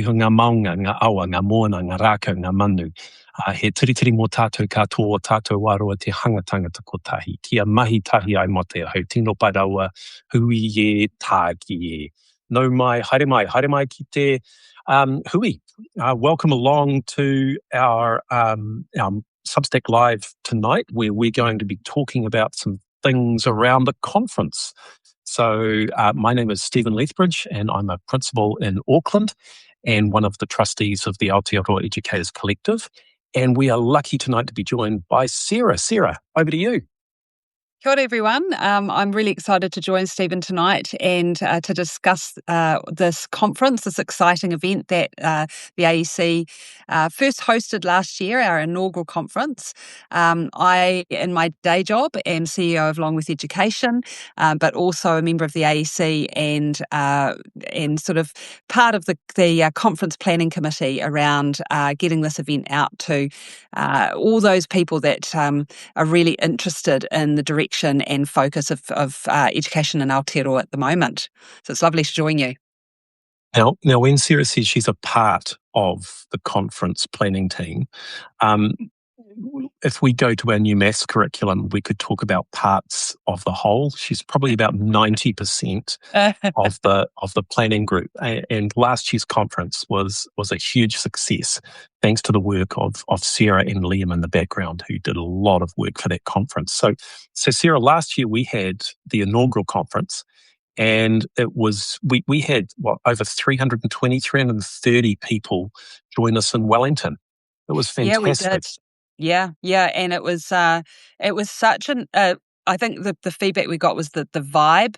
ngā maunga, ngā awa, ngā moana, ngā rākau, ngā manu. He tiritiri mō tātou katoa, tātou waroa te hangatanga te kotahi. Kia mahi tahi ai mo te ahau. Tino paraua, hui e, tā ki e. No haere mai ki te hui. Welcome along to our Substack Live tonight, where we're going to be talking about some things around the conference. So my name is Stephen Lethbridge, and I'm a principal in Auckland and one of the trustees of the Aotearoa Educators Collective. And we are lucky tonight to be joined by Sarah. Sarah, over to you. Kia ora, everyone. I'm really excited to join Stephen tonight and to discuss this conference, this exciting event that the AEC first hosted last year, our inaugural conference. I, in my day job, am CEO of Along With Education, but also a member of the AEC and sort of part of the conference planning committee around getting this event out to all those people that are really interested in the direction and focus of education in Aotearoa at the moment. So it's lovely to join you. Now, when Sarah says she's a part of the conference planning team, if we go to our new maths curriculum, we could talk about parts of the whole. She's probably about 90% of the planning group. And last year's conference was a huge success, thanks to the work of Sarah and Liam in the background, who did a lot of work for that conference. So Sarah, last year we had the inaugural conference, and it was we had over 320, 330 people join us in Wellington. It was fantastic. Yeah, we did. Yeah, and it was such an. I think the feedback we got was that the vibe,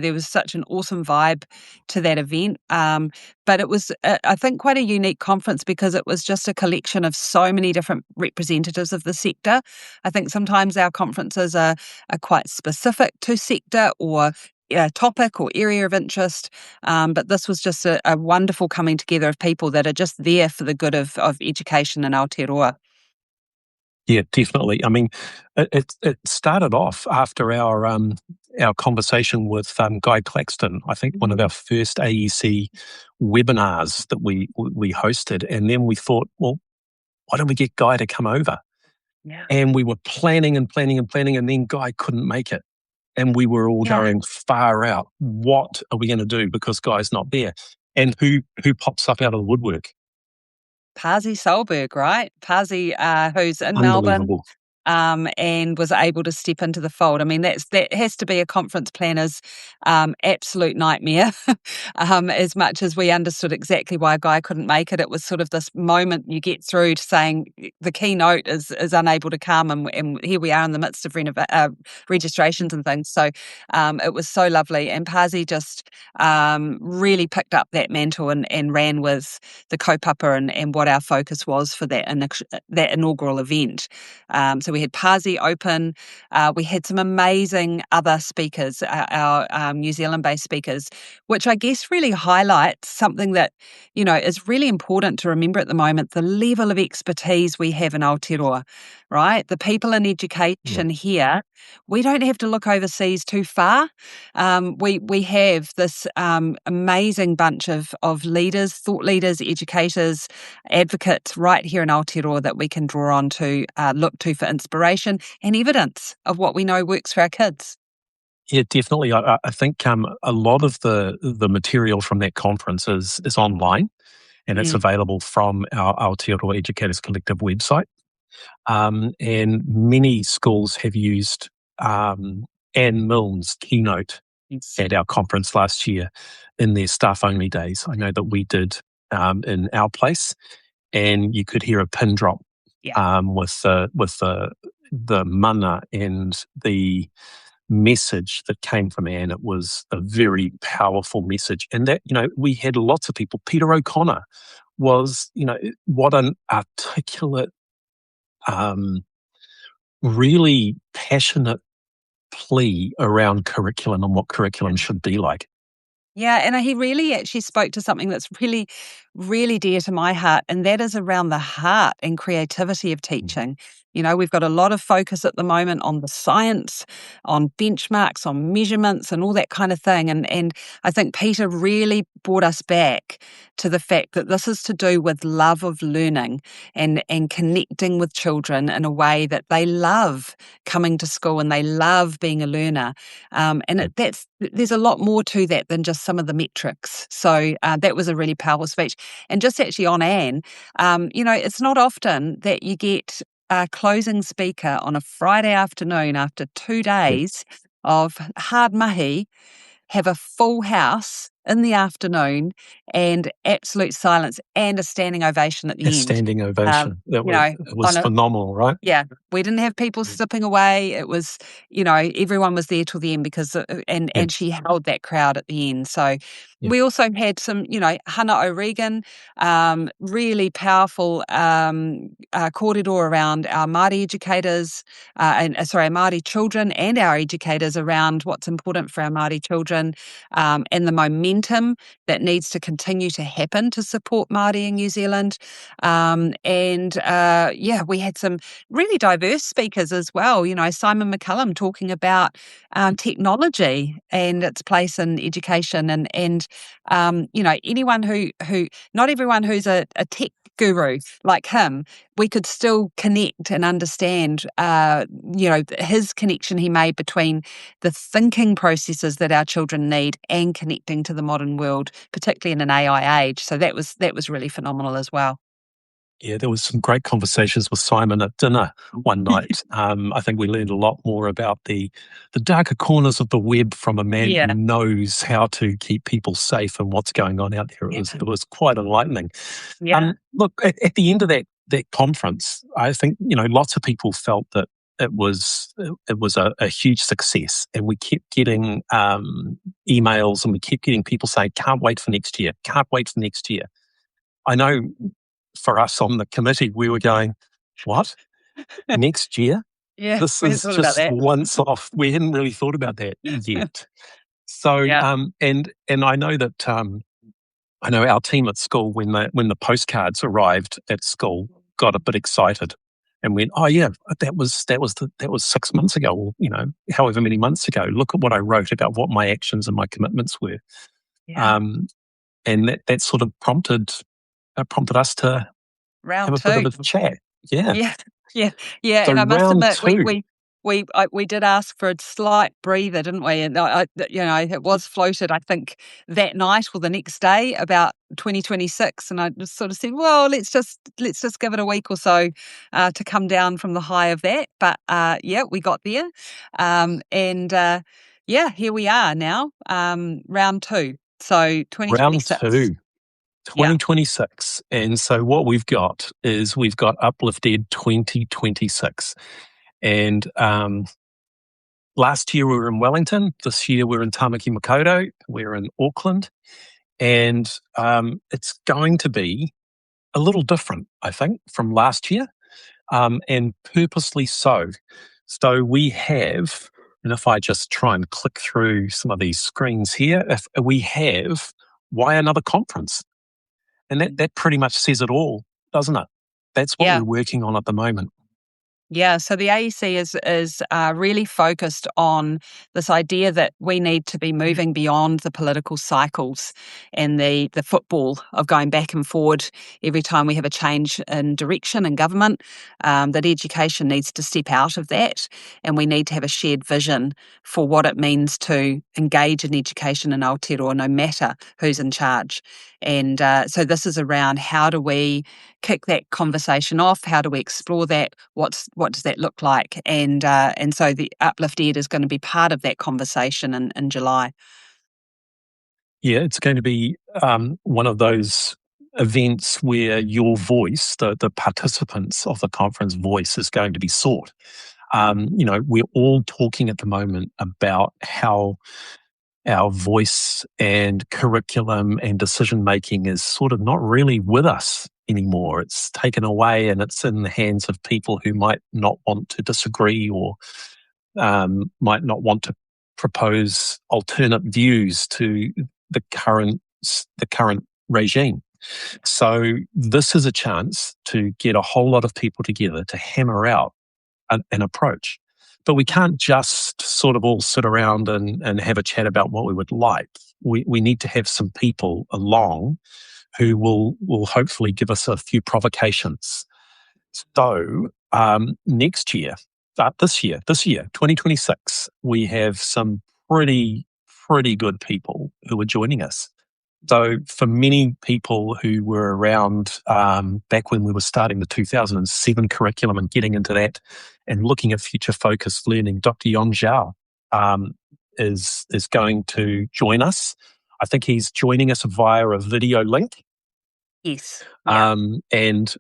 there was such an awesome vibe to that event. But it was, I think, quite a unique conference because it was just a collection of so many different representatives of the sector. I think sometimes our conferences are quite specific to sector or topic or area of interest, but this was just a wonderful coming together of people that are just there for the good of education in Aotearoa. Yeah, definitely. I mean, it started off after our conversation with Guy Claxton. I think one of our first AEC webinars that we hosted, and then we thought, well, why don't we get Guy to come over? Yeah. And we were planning, and then Guy couldn't make it, and we were all going far out. What are we going to do because Guy's not there? And who pops up out of the woodwork? Pasi Solberg, right? Pasi, who's in Melbourne, and was able to step into the fold. I mean, that has to be a conference planner's absolute nightmare. As much as we understood exactly why Guy couldn't make it, it was sort of this moment you get through to saying the keynote is unable to come, and here we are in the midst of registrations and things. So it was so lovely, and Pasi just really picked up that mantle and ran with the kaupapa and what our focus was for that inaugural event. So we had Pasi open. We had some amazing other speakers, our New Zealand-based speakers, which I guess really highlights something that, is really important to remember at the moment, the level of expertise we have in Aotearoa, right? The people in education here, we don't have to look overseas too far. We have this amazing bunch of leaders, thought leaders, educators, advocates right here in Aotearoa that we can draw on to, look to for inspiration and evidence of what we know works for our kids. Yeah, definitely. I think a lot of the material from that conference is online, and it's available from our Aotearoa Educators Collective website. And many schools have used Anne Milne's keynote at our conference last year in their staff-only days. I know that we did in our place, and you could hear a pin drop with the mana and the message that came from Anne. It was a very powerful message, and that we had lots of people. Peter O'Connor was what an articulate, really passionate plea around curriculum and what curriculum should be like. Yeah, and he really actually spoke to something that's really, really dear to my heart, and that is around the heart and creativity of teaching. You know, we've got a lot of focus at the moment on the science, on benchmarks, on measurements and all that kind of thing. And I think Peter really brought us back to the fact that this is to do with love of learning and connecting with children in a way that they love coming to school and they love being a learner. There's a lot more to that than just some of the metrics. So that was a really powerful speech. And just actually on Anne, it's not often that you get a closing speaker on a Friday afternoon after 2 days of hard mahi, have a full house in the afternoon and absolute silence and a standing ovation at the A end. standing ovation. It was phenomenal, right? Yeah, we didn't have people slipping away. It was, everyone was there till the end because, and she held that crowd at the end. So we also had some, Hannah O'Regan, really powerful corridor around our Māori educators, our Māori children and our educators around what's important for our Māori children, and the momentum that needs to continue to happen to support Māori in New Zealand. We had some really diverse speakers as well. Simon McCullum talking about technology and its place in education, and anyone who not everyone who's a tech guru like him, we could still connect and understand, his connection he made between the thinking processes that our children need and connecting to the modern world, particularly in an AI age. So that was really phenomenal as well. Yeah, there was some great conversations with Simon at dinner one night. I think we learned a lot more about the darker corners of the web from a man who knows how to keep people safe and what's going on out there. It was quite enlightening. Yeah. Look, at the end of that conference, I think lots of people felt that it was a huge success, and we kept getting emails, and we kept getting people saying, "Can't wait for next year! Can't wait for next year!" I know. For us on the committee, we were going, what? Next year? Yeah, this is just once off. We hadn't really thought about that yet. So, and I know that I know our team at school, when the postcards arrived at school, got a bit excited and went, "Oh yeah, that was 6 months ago, or however many months ago. Look at what I wrote about what my actions and my commitments were." And that sort of prompted us to round have two. A bit of a chat. Yeah. So and I must admit, two. we did ask for a slight breather, didn't we? And it was floated, I think, that night or the next day about 2026, and I just sort of said, well, let's just give it a week or so to come down from the high of that. But we got there, here we are now, round two. So 2026. Round two. 2026. And so what we've got UpLiftEd 2026. And last year we were in Wellington. This year we're in Tamaki Makaurau. We're in Auckland. And it's going to be a little different, I think, from last year, and purposely so. So we have, and if I just try and click through some of these screens here, if we have why another conference? And that pretty much says it all, doesn't it? That's what we're working on at the moment. Yeah, so the AEC is really focused on this idea that we need to be moving beyond the political cycles and the football of going back and forward every time we have a change in direction in government, that education needs to step out of that, and we need to have a shared vision for what it means to engage in education in Aotearoa, no matter who's in charge. And so this is around how do we kick that conversation off? How do we explore that? What does that look like? And so the UpLiftEd is going to be part of that conversation in July. Yeah, it's going to be one of those events where your voice, the participants of the conference voice, is going to be sought. We're all talking at the moment about how our voice and curriculum and decision making is sort of not really with us anymore. It's taken away, and it's in the hands of people who might not want to disagree, or might not want to propose alternate views to the current regime. So this is a chance to get a whole lot of people together to hammer out an approach. But we can't just sort of all sit around and have a chat about what we would like. We need to have some people along who will hopefully give us a few provocations. So next year, this year, 2026, we have some pretty good people who are joining us. So for many people who were around back when we were starting the 2007 curriculum and getting into that and looking at future-focused learning, Dr. Yong Zhao is going to join us. I think he's joining us via a video link. Yes. Yeah. And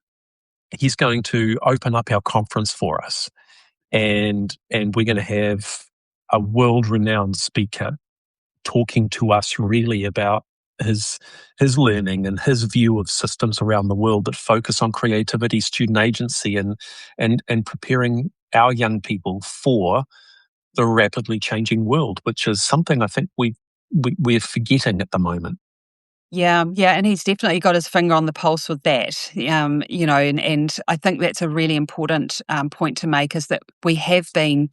he's going to open up our conference for us. And we're going to have a world-renowned speaker talking to us really about his learning and his view of systems around the world that focus on creativity, student agency, and preparing our young people for the rapidly changing world, which is something I think we're forgetting at the moment. Yeah, and he's definitely got his finger on the pulse with that. And I think that's a really important point to make, is that we have been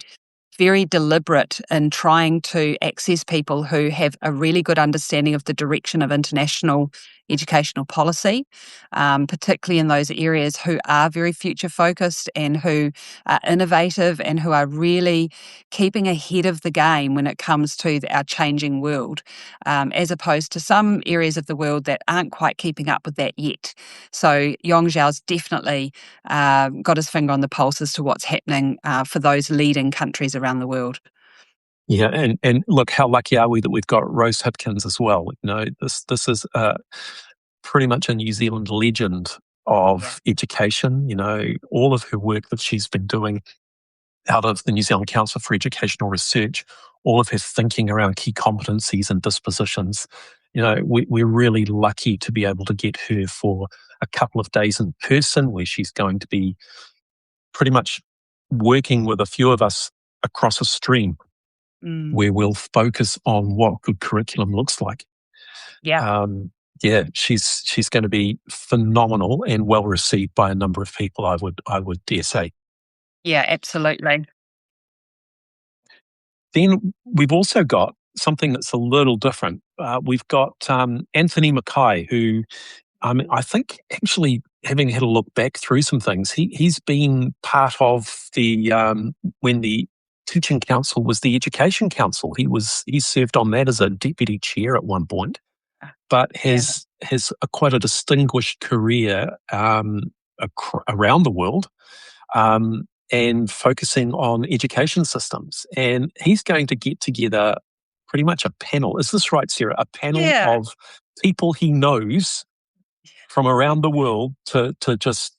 very deliberate in trying to access people who have a really good understanding of the direction of international educational policy, particularly in those areas who are very future focused and who are innovative and who are really keeping ahead of the game when it comes to our changing world, as opposed to some areas of the world that aren't quite keeping up with that yet. So Yong Zhao's definitely got his finger on the pulse as to what's happening for those leading countries around the world. Yeah, and look, how lucky are we that we've got Rose Hipkins as well? This is pretty much a New Zealand legend of education. All of her work that she's been doing out of the New Zealand Council for Educational Research, all of her thinking around key competencies and dispositions. We're really lucky to be able to get her for a couple of days in person, where she's going to be pretty much working with a few of us across a stream, where we'll focus on what good curriculum looks like. Yeah. She's going to be phenomenal and well received by a number of people, I would dare say. Yeah, absolutely. Then we've also got something that's a little different. We've got Anthony Mackay, who I think, actually, having had a look back through some things, he's been part of the when the Teaching Council was the Education Council. He served on that as a deputy chair at one point, but has quite a distinguished career around the world, and focusing on education systems. And he's going to get together pretty much a panel. Is this right, Sarah? A panel of people he knows from around the world to just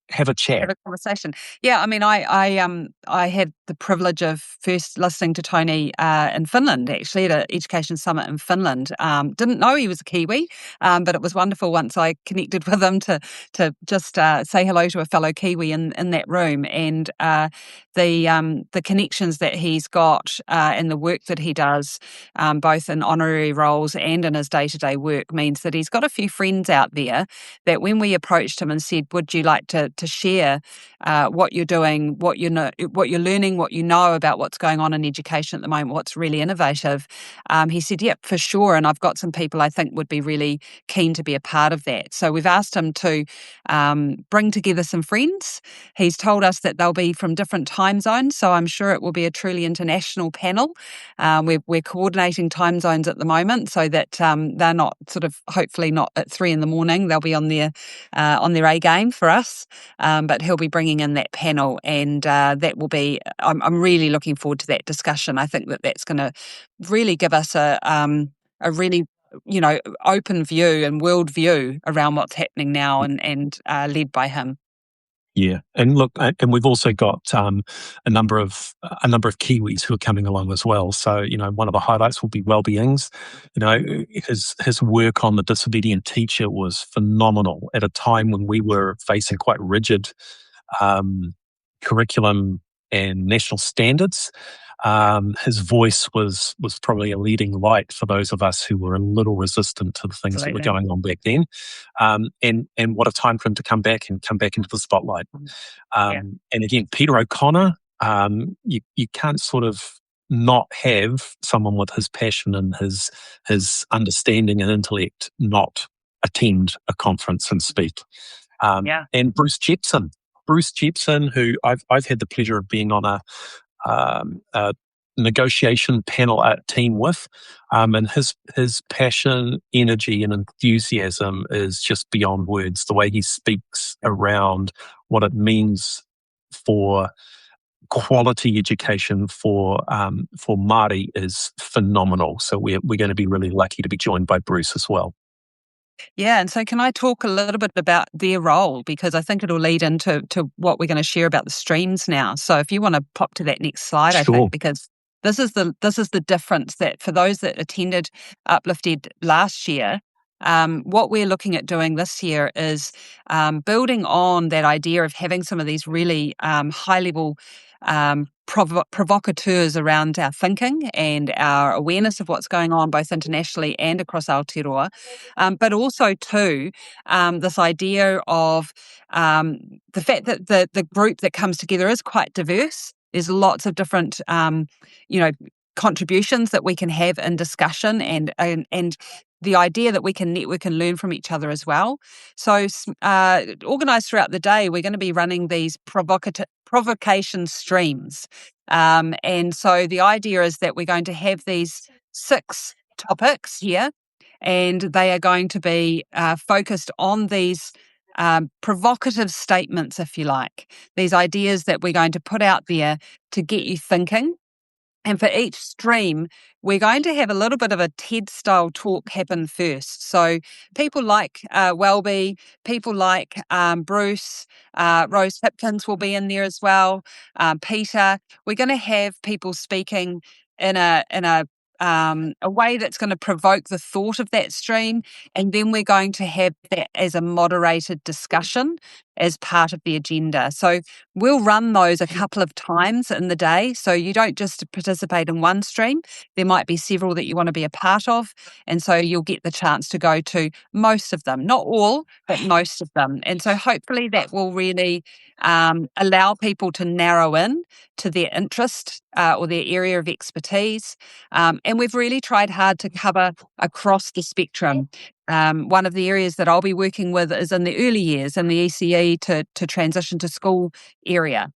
have a chat. Have a conversation. Yeah, I mean, I had the privilege of first listening to Tony in Finland, actually, at an education summit in Finland. Didn't know he was a Kiwi, but it was wonderful once I connected with him to just say hello to a fellow Kiwi in that room. And the connections that he's got and the work that he does, both in honorary roles and in his day-to-day work, means that he's got a few friends out there that when we approached him and said, would you like to share what you're doing, what you're learning, what you know about what's going on in education at the moment, what's really innovative, he said, yep, for sure. And I've got some people I think would be really keen to be a part of that. So we've asked him to bring together some friends. He's told us that they'll be from different time zones, so I'm sure it will be a truly international panel. We're coordinating time zones at the moment so that they're not hopefully not at 3 a.m. They'll be on their A game for us. But he'll be bringing in that panel, and that will be. I'm really looking forward to that discussion. I think that's going to really give us a really open view and world view around what's happening now, and led by him. Yeah, and look, and we've also got a number of Kiwis who are coming along as well. So one of the highlights will be Wellbeings. His work on the disobedient teacher was phenomenal at a time when we were facing quite rigid curriculum and national standards. His voice was probably a leading light for those of us who were a little resistant to the things that were Absolutely. going on back then. And what a time for him to come back into the spotlight. Yeah. And again, Peter O'Connor, you can't sort of not have someone with his passion and his understanding and intellect not attend a conference and speak. Yeah. And Bruce Jepson, who I've had the pleasure of being on a negotiation panel team with, and his passion, energy, and enthusiasm is just beyond words. The way he speaks around what it means for quality education for Māori is phenomenal. So we're going to be really lucky to be joined by Bruce as well. Yeah, and so can I talk a little bit about their role, because I think it'll lead into what we're going to share about the streams now. So if you want to pop to that next slide, I Sure. think, because this is the difference, that for those that attended UpLiftEd last year, what we're looking at doing this year is building on that idea of having some of these really high level provocateurs around our thinking and our awareness of what's going on both internationally and across Aotearoa, but also too this idea of the fact that the group that comes together is quite diverse. There's lots of different contributions that we can have in discussion, and the idea that we can network and learn from each other as well. So organised throughout the day, we're going to be running these provocation streams. And so the idea is that we're going to have these 6 topics here, and they are going to be focused on these provocative statements, if you like, these ideas that we're going to put out there to get you thinking. And for each stream, we're going to have a little bit of a TED-style talk happen first. So people like Welby, people like Bruce, Rose Hipkins will be in there as well, Peter. We're going to have people speaking in a way that's going to provoke the thought of that stream, and then we're going to have that as a moderated discussion as part of the agenda. So we'll run those a couple of times in the day, so you don't just participate in one stream. There might be several that you want to be a part of, and so you'll get the chance to go to most of them, not all, but most of them. And so hopefully that will really allow people to narrow in to their interest or their area of expertise. And we've really tried hard to cover across the spectrum. One of the areas that I'll be working with is in the early years in the ECE to transition to school area.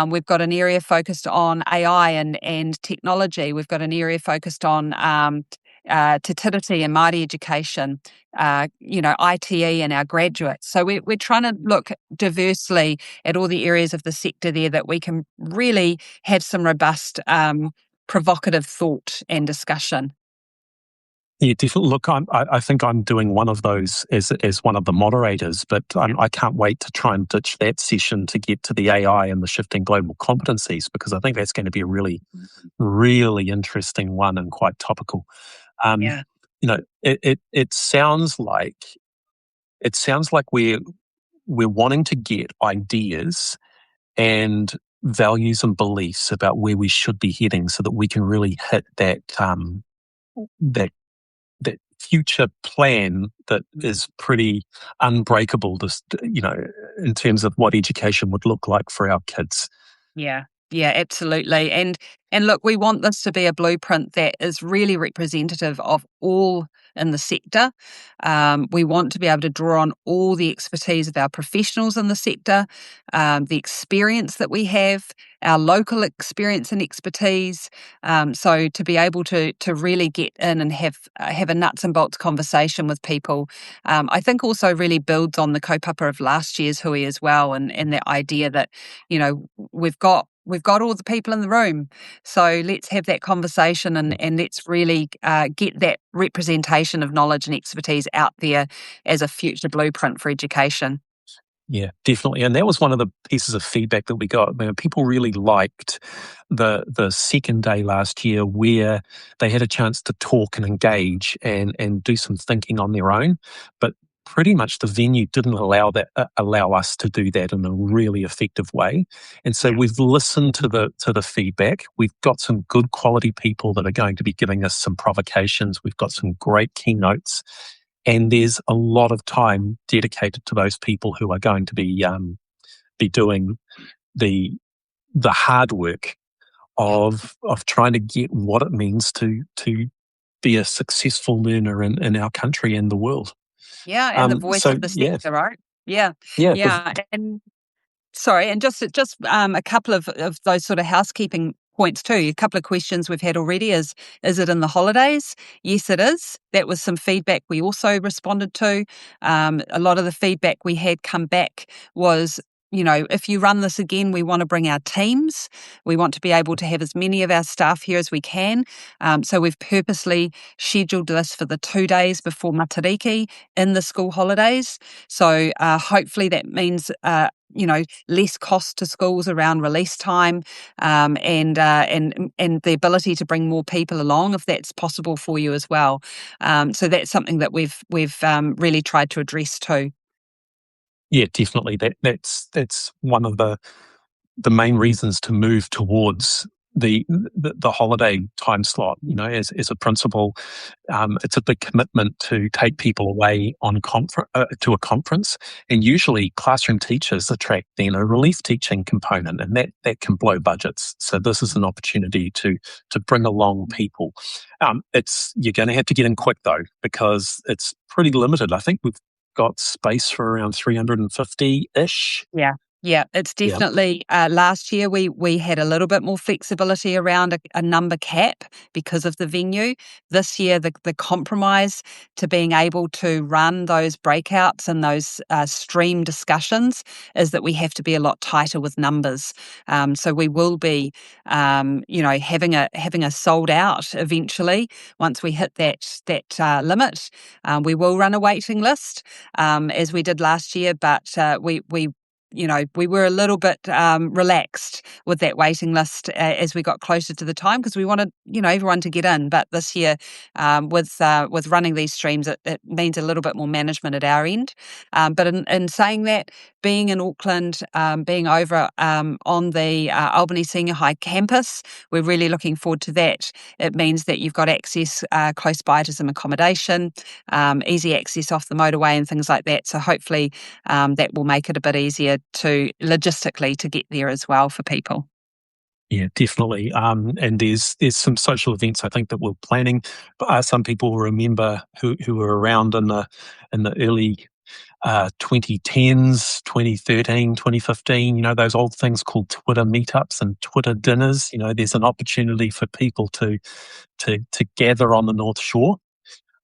We've got an area focused on AI and technology. We've got an area focused on Te Tiriti and Māori education, ITE and our graduates. So we're trying to look diversely at all the areas of the sector there that we can really have some robust provocative thought and discussion. Yeah, definitely. Look, I think I'm doing one of those as one of the moderators, but I can't wait to try and ditch that session to get to the AI and the shifting global competencies, because I think that's going to be a really, really interesting one and quite topical. It sounds like we're wanting to get ideas and values and beliefs about where we should be heading, so that we can really hit that future plan that is pretty unbreakable, in terms of what education would look like for our kids. Yeah, absolutely. And look, we want this to be a blueprint that is really representative of all in the sector. We want to be able to draw on all the expertise of our professionals in the sector, the experience that we have, our local experience and expertise. So to be able to really get in and have a nuts and bolts conversation with people, I think also really builds on the kaupapa of last year's hui as well, and the idea that, we've got all the people in the room, so let's have that conversation and let's really get that representation of knowledge and expertise out there as a future blueprint for education. Yeah, definitely. And that was one of the pieces of feedback that we got. I mean, people really liked the second day last year, where they had a chance to talk and engage and do some thinking on their own. But pretty much the venue didn't allow us to do that in a really effective way. And so we've listened to the feedback. We've got some good quality people that are going to be giving us some provocations. We've got some great keynotes, and there's a lot of time dedicated to those people who are going to be doing the hard work of trying to get what it means to be a successful learner in our country and the world. Yeah, and the voice of the sector, right? Yeah, yeah. yeah, and sorry, and just a couple of those sort of housekeeping points too. A couple of questions we've had already is it in the holidays? Yes, it is. That was some feedback we also responded to. A lot of the feedback we had come back was, if you run this again, we want to bring our teams. We want to be able to have as many of our staff here as we can. So we've purposely scheduled this for the 2 days before Matariki in the school holidays. So hopefully that means less cost to schools around release time, and the ability to bring more people along if that's possible for you as well. So that's something that we've really tried to address too. Yeah, definitely. That's one of the main reasons to move towards the holiday time slot. As a principal, it's a big commitment to take people away on to a conference, and usually classroom teachers attract then a relief teaching component, and that can blow budgets. So this is an opportunity to bring along people. You're going to have to get in quick though, because it's pretty limited. I think we've got space for around 350-ish. Yeah, it's definitely last year we had a little bit more flexibility around a number cap because of the venue. This year, the compromise to being able to run those breakouts and those stream discussions is that we have to be a lot tighter with numbers. So we will be, having a sold out eventually once we hit that limit. We will run a waiting list as we did last year, but we were a little bit relaxed with that waiting list as we got closer to the time, because we wanted, everyone to get in. But this year, with running these streams, it means a little bit more management at our end. But in saying that, being in Auckland, being over on the Albany Senior High campus, we're really looking forward to that. It means that you've got access close by to some accommodation, easy access off the motorway and things like that. So hopefully that will make it a bit easier to logistically to get there as well for people. Yeah, definitely. And there's some social events I think that we're planning. Some people will remember who were around in the early 2010s, 2013, 2015. Those old things called Twitter meetups and Twitter dinners. There's an opportunity for people to gather on the North Shore,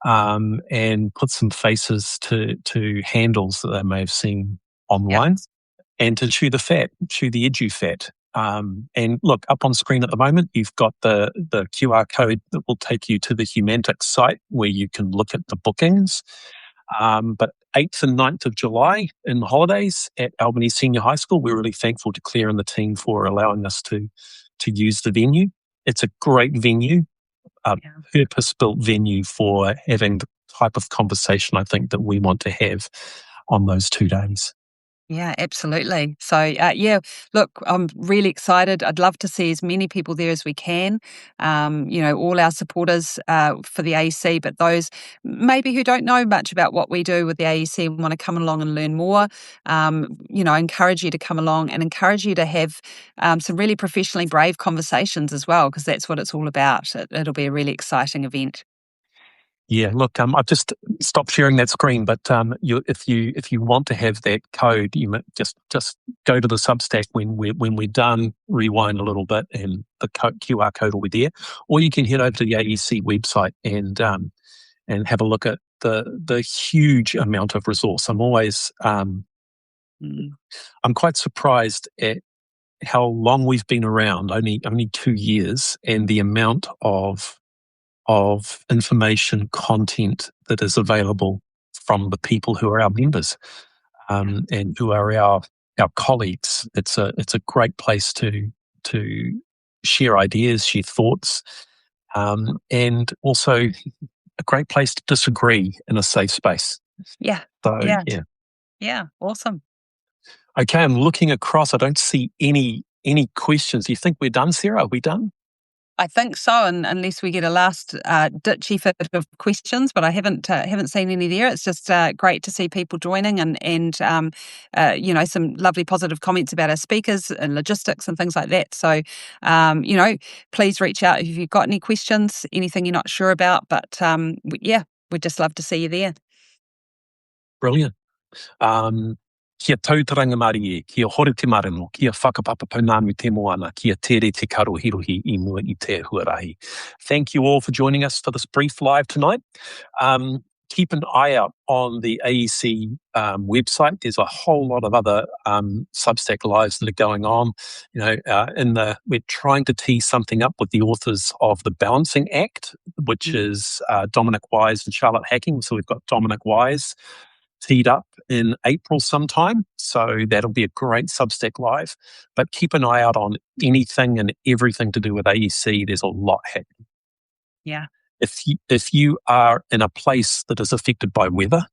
and put some faces to handles that they may have seen online. Yep. And to chew the edu fat. And look, up on screen at the moment, you've got the QR code that will take you to the Humantics site where you can look at the bookings. But 8th and 9th of July in the holidays at Albany Senior High School, we're really thankful to Claire and the team for allowing us to use the venue. It's a great venue, a purpose-built venue for having the type of conversation I think that we want to have on those 2 days. Yeah, absolutely. So, look, I'm really excited. I'd love to see as many people there as we can. All our supporters for the AEC, but those maybe who don't know much about what we do with the AEC and want to come along and learn more, I encourage you to come along and encourage you to have some really professionally brave conversations as well, because that's what it's all about. It'll be a really exciting event. Yeah, look, I've just stopped sharing that screen, but if you want to have that code, you just go to the Substack when we're done, rewind a little bit, and the QR code will be there. Or you can head over to the AEC website and have a look at the huge amount of resource. I'm always I'm quite surprised at how long we've been around, only 2 years, and the amount of information content that is available from the people who are our members, and who are our colleagues. It's a great place to share ideas, share thoughts, and also a great place to disagree in a safe space. Yeah, So, Yeah. yeah. Yeah, awesome. Okay, I'm looking across. I don't see any questions. Do you think we're done, Sarah? Are we done? I think so, and unless we get a last ditchy fit of questions, but I haven't seen any there. It's just great to see people joining and some lovely positive comments about our speakers and logistics and things like that. So please reach out if you've got any questions, anything you're not sure about. But we'd just love to see you there. Brilliant. Kia tautaranga mari e, kia hore te marano, kia whakapapa paunanu te moana, kia tere te karo hirohi I mua I te huarahi. Thank you all for joining us for this brief live tonight. Keep an eye out on the AEC website. There's a whole lot of other Substack lives that are going on. We're trying to tee something up with the authors of The Balancing Act, which is Dominic Wise and Charlotte Hacking. So we've got Dominic Wise teed up in April sometime. So that'll be a great Substack live. But keep an eye out on anything and everything to do with AEC. There's a lot happening. Yeah. If you are in a place that is affected by weather,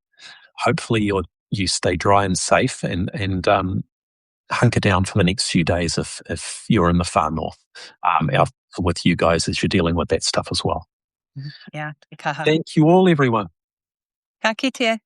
hopefully you stay dry and safe and hunker down for the next few days if you're in the far north. Out with you guys as you're dealing with that stuff as well. Yeah. Thank you all, everyone. Ka kite.